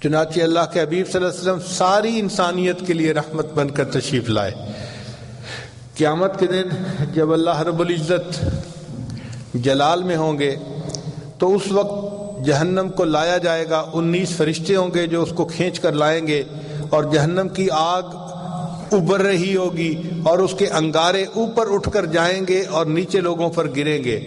چنانچہ اللہ کے حبیب صلی اللہ علیہ وسلم ساری انسانیت کے لیے رحمت بن کر تشریف لائے۔ قیامت کے دن جب اللہ رب العزت جلال میں ہوں گے تو اس وقت جہنم کو لایا جائے گا، 19 فرشتے ہوں گے جو اس کو کھینچ کر لائیں گے، اور جہنم کی آگ ابھر رہی ہوگی اور اس کے انگارے اوپر اٹھ کر جائیں گے اور نیچے لوگوں پر گریں گے۔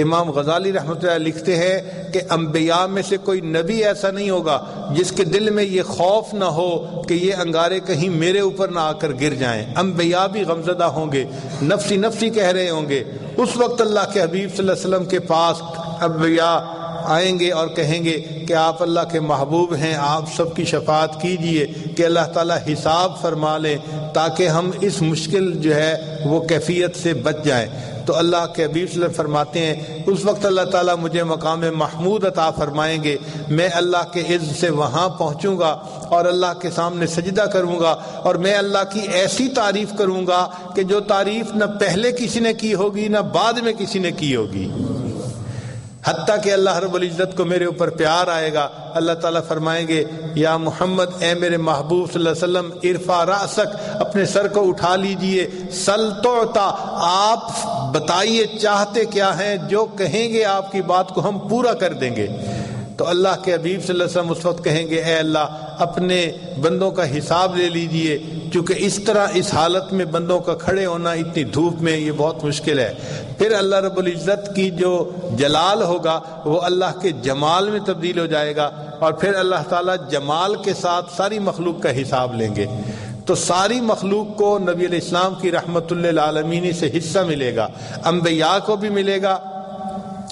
امام غزالی رحمۃ اللہ لکھتے ہیں کہ انبیاء میں سے کوئی نبی ایسا نہیں ہوگا جس کے دل میں یہ خوف نہ ہو کہ یہ انگارے کہیں میرے اوپر نہ آ کر گر جائیں۔ انبیاء بھی غمزدہ ہوں گے، نفسی نفسی کہہ رہے ہوں گے۔ اس وقت اللہ کے حبیب صلی اللہ علیہ وسلم کے پاس انبیاء آئیں گے اور کہیں گے کہ آپ اللہ کے محبوب ہیں، آپ سب کی شفاعت کیجئے کہ اللہ تعالیٰ حساب فرما لیں تاکہ ہم اس مشکل جو ہے وہ کیفیت سے بچ جائیں۔ تو اللہ کے حبیب صلی اللہ علیہ وسلم فرماتے ہیں اس وقت اللہ تعالیٰ مجھے مقام محمود عطا فرمائیں گے، میں اللہ کے عز سے وہاں پہنچوں گا اور اللہ کے سامنے سجدہ کروں گا، اور میں اللہ کی ایسی تعریف کروں گا کہ جو تعریف نہ پہلے کسی نے کی ہوگی نہ بعد میں کسی نے کی ہوگی، حتیٰ کہ اللہ رب العزت کو میرے اوپر پیار آئے گا۔ اللہ تعالیٰ فرمائیں گے یا محمد، اے میرے محبوب صلی اللہ علیہ وسلم، ارفع رأسک، اپنے سر کو اٹھا لیجئے، سل تعطا، آپ بتائیے چاہتے کیا ہیں، جو کہیں گے آپ کی بات کو ہم پورا کر دیں گے۔ تو اللہ کے حبیب صلی اللہ علیہ وسلم اس وقت کہیں گے اے اللہ اپنے بندوں کا حساب لے لیجئے، چونکہ اس طرح اس حالت میں بندوں کا کھڑے ہونا اتنی دھوپ میں یہ بہت مشکل ہے۔ پھر اللہ رب العزت کی جو جلال ہوگا وہ اللہ کے جمال میں تبدیل ہو جائے گا، اور پھر اللہ تعالیٰ جمال کے ساتھ ساری مخلوق کا حساب لیں گے۔ تو ساری مخلوق کو نبی علیہ السلام کی رحمت للعالمین سے حصہ ملے گا، انبیاء کو بھی ملے گا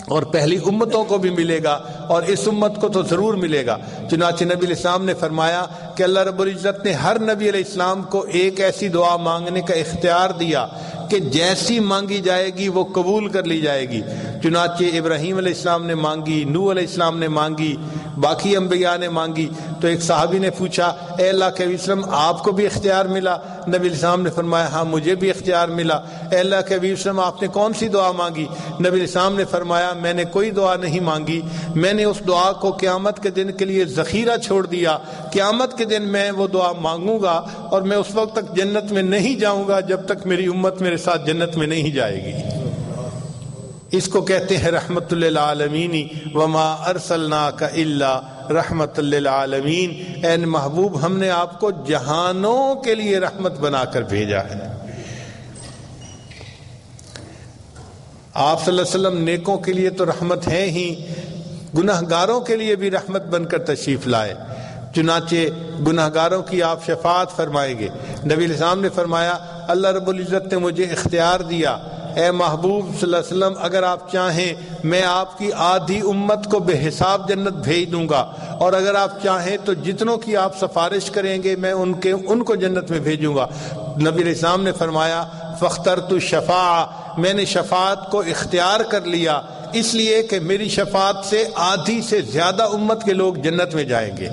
اور پہلی امتوں کو بھی ملے گا، اور اس امت کو تو ضرور ملے گا۔ چنانچہ نبی علیہ السلام نے فرمایا کہ اللہ رب العزت نے ہر نبی علیہ السلام کو ایک ایسی دعا مانگنے کا اختیار دیا کہ جیسی مانگی جائے گی وہ قبول کر لی جائے گی۔ چنانچہ ابراہیم علیہ السلام نے مانگی، نوح علیہ السلام نے مانگی، باقی انبیاء نے مانگی۔ تو ایک صحابی نے پوچھا اے اللہ کے حبیب صلی اللہ علیہ وسلم آپ کو بھی اختیار ملا؟ نبی علیہ السلام نے فرمایا ہاں مجھے بھی اختیار ملا۔ اے اللہ کے حبیب صلی اللہ علیہ وسلم آپ نے کون سی دعا مانگی؟ نبی علیہ السلام نے فرمایا میں نے کوئی دعا نہیں مانگی، میں نے اس دعا کو قیامت کے دن کے لیے ذخیرہ چھوڑ دیا، قیامت کے دن میں وہ دعا مانگوں گا اور میں اس وقت تک جنت میں نہیں جاؤں گا جب تک میری امت میرے ساتھ جنت میں نہیں جائے گی۔ اس کو کہتے ہیں رحمت للعالمین، وما ارسلناک الا رحمت للعالمین، اے محبوب ہم نے آپ کو جہانوں کے لیے رحمت بنا کر بھیجا ہے۔ آپ صلی اللہ علیہ وسلم نیکوں کے لیے تو رحمت ہے ہی، گناہگاروں کے لیے بھی رحمت بن کر تشریف لائے۔ چنانچہ گناہگاروں کی آپ شفاعت فرمائیں گے۔ نبی علیہ السلام نے فرمایا اللہ رب العزت نے مجھے اختیار دیا، اے محبوب صلی اللہ علیہ وسلم اگر آپ چاہیں میں آپ کی آدھی امت کو بے حساب جنت بھیج دوں گا، اور اگر آپ چاہیں تو جتنوں کی آپ سفارش کریں گے میں ان کو جنت میں بھیجوں گا۔ نبی علیہ السلام نے فرمایا فاخترت الشفاعہ، میں نے شفاعت کو اختیار کر لیا اس لیے کہ میری شفاعت سے آدھی سے زیادہ امت کے لوگ جنت میں جائیں گے۔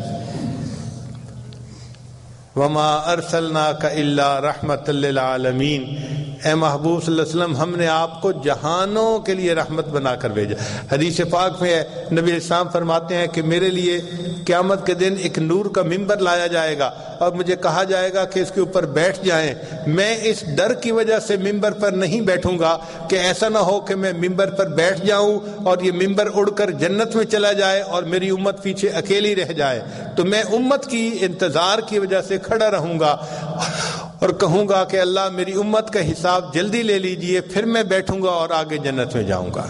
وما ارسلناک الا رحمت للعالمین، اے محبوب صلی اللہ علیہ وسلم ہم نے آپ کو جہانوں کے لیے رحمت بنا کر بھیجا۔ حدیث پاک میں ہے نبی علیہ السلام فرماتے ہیں کہ میرے لیے قیامت کے دن ایک نور کا ممبر لایا جائے گا اور مجھے کہا جائے گا کہ اس کے اوپر بیٹھ جائیں۔ میں اس ڈر کی وجہ سے ممبر پر نہیں بیٹھوں گا کہ ایسا نہ ہو کہ میں ممبر پر بیٹھ جاؤں اور یہ ممبر اڑ کر جنت میں چلا جائے اور میری امت پیچھے اکیلی رہ جائے، تو میں امت کی انتظار کی وجہ سے کھڑا رہوں گا اور کہوں گا کہ اللہ میری امت کا حساب جلدی لے لیجئے، پھر میں بیٹھوں گا اور آگے جنت میں جاؤں گا۔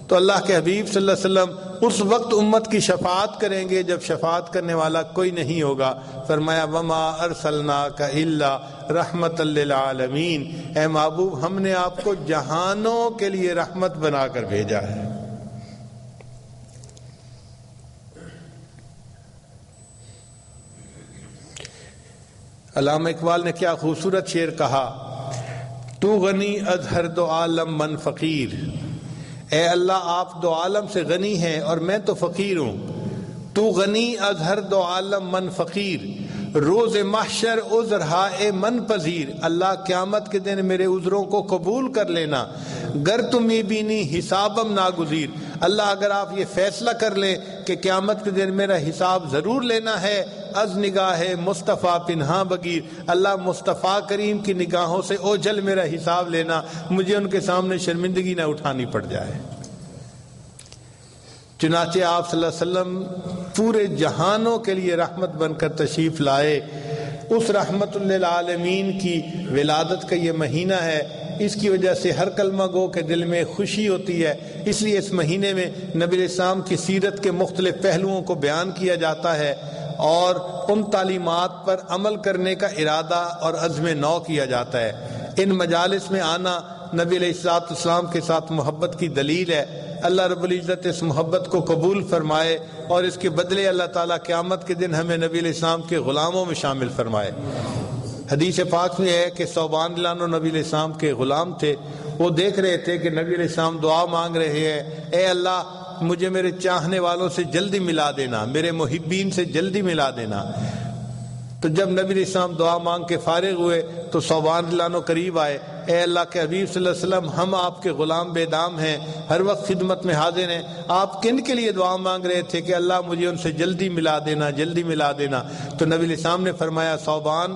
تو اللہ کے حبیب صلی اللہ علیہ وسلم اس وقت امت کی شفاعت کریں گے جب شفاعت کرنے والا کوئی نہیں ہوگا۔ فرمایا وما ارسلناک الا رحمت للعالمین، اے محبوب ہم نے آپ کو جہانوں کے لیے رحمت بنا کر بھیجا ہے۔ علامہ اقبال نے کیا خوبصورت شعر کہا، تو غنی از ہر دو عالم من فقیر، اے اللہ آپ دو عالم سے غنی ہیں اور میں تو فقیر ہوں۔ تو غنی از ہر دو عالم من فقیر، روز محشر عذر ہائے من پذیر، اللہ قیامت کے دن میرے عذروں کو قبول کر لینا، گر تمہیں بینی حسابم ناگزیر، اللہ اگر آپ یہ فیصلہ کر لیں کہ قیامت کے دن میرا حساب ضرور لینا ہے، از نگاہ مصطفیٰ پنہاں بگیر، اللہ مصطفیٰ کریم کی نگاہوں سے اوجھل میرا حساب لینا، مجھے ان کے سامنے شرمندگی نہ اٹھانی پڑ جائے۔ چنانچہ آپ صلی اللہ علیہ وسلم پورے جہانوں کے لیے رحمت بن کر تشریف لائے۔ اس رحمت للعالمین کی ولادت کا یہ مہینہ ہے، اس کی وجہ سے ہر کلمہ گو کے دل میں خوشی ہوتی ہے، اس لیے اس مہینے میں نبی علیہ السلام کی سیرت کے مختلف پہلوؤں کو بیان کیا جاتا ہے اور ان تعلیمات پر عمل کرنے کا ارادہ اور عزم نو کیا جاتا ہے۔ ان مجالس میں آنا نبی علیہ السلام کے ساتھ محبت کی دلیل ہے۔ اللہ رب العزت اس محبت کو قبول فرمائے اور اس کے بدلے اللہ تعالیٰ قیامت کے دن ہمیں نبی علیہ السلام کے غلاموں میں شامل فرمائے۔ حدیث پاک میں ہے کہ ثوبان رضی اللہ عنہ نبی علیہ السلام کے غلام تھے، وہ دیکھ رہے تھے کہ نبی علیہ السلام دعا مانگ رہے ہیں، اے اللہ مجھے میرے چاہنے والوں سے جلدی ملا دینا، میرے محبین سے جلدی ملا دینا۔ تو جب نبی علیہ السلام دعا مانگ کے فارغ ہوئے تو ثوبان رضی اللہ عنہ قریب آئے، اے اللہ کے حبیب صلی اللہ علیہ وسلم ہم آپ کے غلام بے دام ہیں، ہر وقت خدمت میں حاضر ہیں، آپ کن کے لیے دعا مانگ رہے تھے کہ اللہ مجھے ان سے جلدی ملا دینا، جلدی ملا دینا؟ تو نبی علیہ السلام نے فرمایا، ثوبان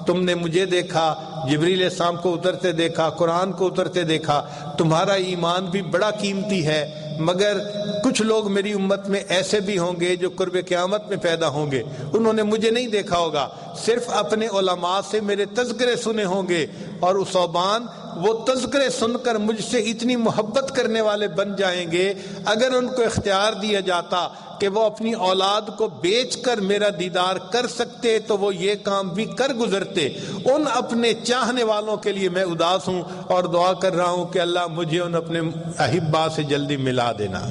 تم نے مجھے دیکھا، جبریل علیہ السلام کو اترتے دیکھا، قرآن کو اترتے دیکھا، تمہارا ایمان بھی بڑا قیمتی ہے، مگر کچھ لوگ میری امت میں ایسے بھی ہوں گے جو قرب قیامت میں پیدا ہوں گے، انہوں نے مجھے نہیں دیکھا ہوگا، صرف اپنے علماء سے میرے تذکرے سنے ہوں گے، اور اس ثوبان وہ تذکرے سن کر مجھ سے اتنی محبت کرنے والے بن جائیں گے، اگر ان کو اختیار دیا جاتا کہ وہ اپنی اولاد کو بیچ کر میرا دیدار کر سکتے تو وہ یہ کام بھی کر گزرتے۔ ان اپنے چاہنے والوں کے لیے میں اداس ہوں اور دعا کر رہا ہوں کہ اللہ مجھے ان اپنے احبا سے جلدی ملا دینا۔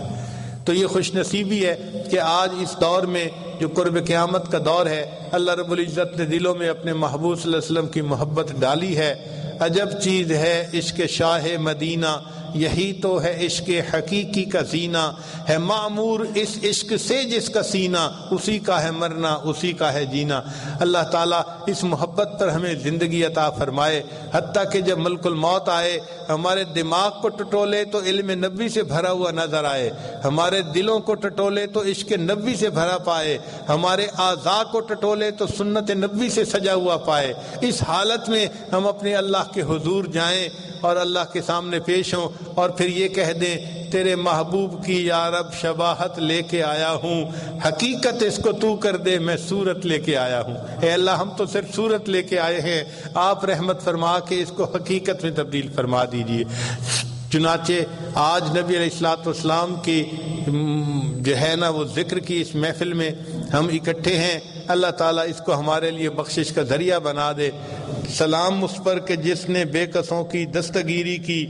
تو یہ خوش نصیبی ہے کہ آج اس دور میں جو قرب قیامت کا دور ہے، اللہ رب العزت نے دلوں میں اپنے محبوب صلی اللہ علیہ وسلم کی محبت ڈالی ہے۔ عجب چیز ہے عشق شاہ مدینہ، یہی تو ہے عشق حقیقی کا زینہ، ہے معمور اس عشق سے جس کا سینہ، اسی کا ہے مرنا اسی کا ہے جینا۔ اللہ تعالیٰ اس محبت پر ہمیں زندگی عطا فرمائے، حتیٰ کہ جب ملک الموت آئے ہمارے دماغ کو ٹٹولے تو علم نبوی سے بھرا ہوا نظر آئے، ہمارے دلوں کو ٹٹولے تو عشق نبوی سے بھرا پائے، ہمارے اعضاء کو ٹٹولے تو سنت نبوی سے سجا ہوا پائے۔ اس حالت میں ہم اپنے اللہ کے حضور جائیں اور اللہ کے سامنے پیش ہوں اور پھر یہ کہہ دیں، تیرے محبوب کی یا رب شباہت لے کے آیا ہوں، حقیقت اس کو تو کر دے میں صورت لے کے آیا ہوں۔ اے اللہ ہم تو صرف صورت لے کے آئے ہیں، آپ رحمت فرما کے اس کو حقیقت میں تبدیل فرما دیجئے۔ چنانچہ آج نبی علیہ الصلوۃ والسلام کی جو ہے نا وہ ذکر کی اس محفل میں ہم اکٹھے ہیں، اللہ تعالیٰ اس کو ہمارے لیے بخشش کا ذریعہ بنا دے۔ سلام اس پر کہ جس نے بے کسوں کی دستگیری کی،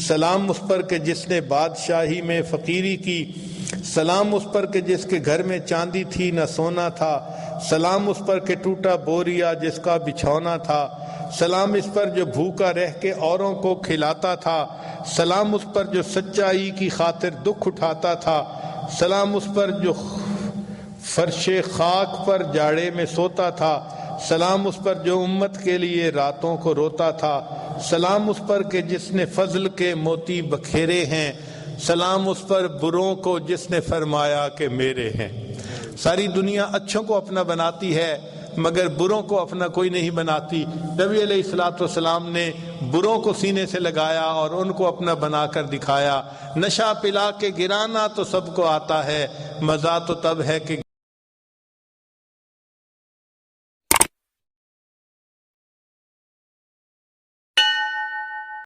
سلام اس پر کہ جس نے بادشاہی میں فقیری کی، سلام اس پر کہ جس کے گھر میں چاندی تھی نہ سونا تھا، سلام اس پر کہ ٹوٹا بوریا جس کا بچھونا تھا، سلام اس پر جو بھوکا رہ کے اوروں کو کھلاتا تھا، سلام اس پر جو سچائی کی خاطر دکھ اٹھاتا تھا، سلام اس پر جو فرش خاک پر جاڑے میں سوتا تھا، سلام اس پر جو امت کے لیے راتوں کو روتا تھا، سلام اس پر کہ جس نے فضل کے موتی بکھیرے ہیں، سلام اس پر بروں کو جس نے فرمایا کہ میرے ہیں۔ ساری دنیا اچھوں کو اپنا بناتی ہے مگر بروں کو اپنا کوئی نہیں بناتی۔ نبی علیہ الصلوۃ والسلام نے بروں کو سینے سے لگایا اور ان کو اپنا بنا کر دکھایا۔ نشہ پلا کے گرانا تو سب کو آتا ہے، مزہ تو تب ہے کہ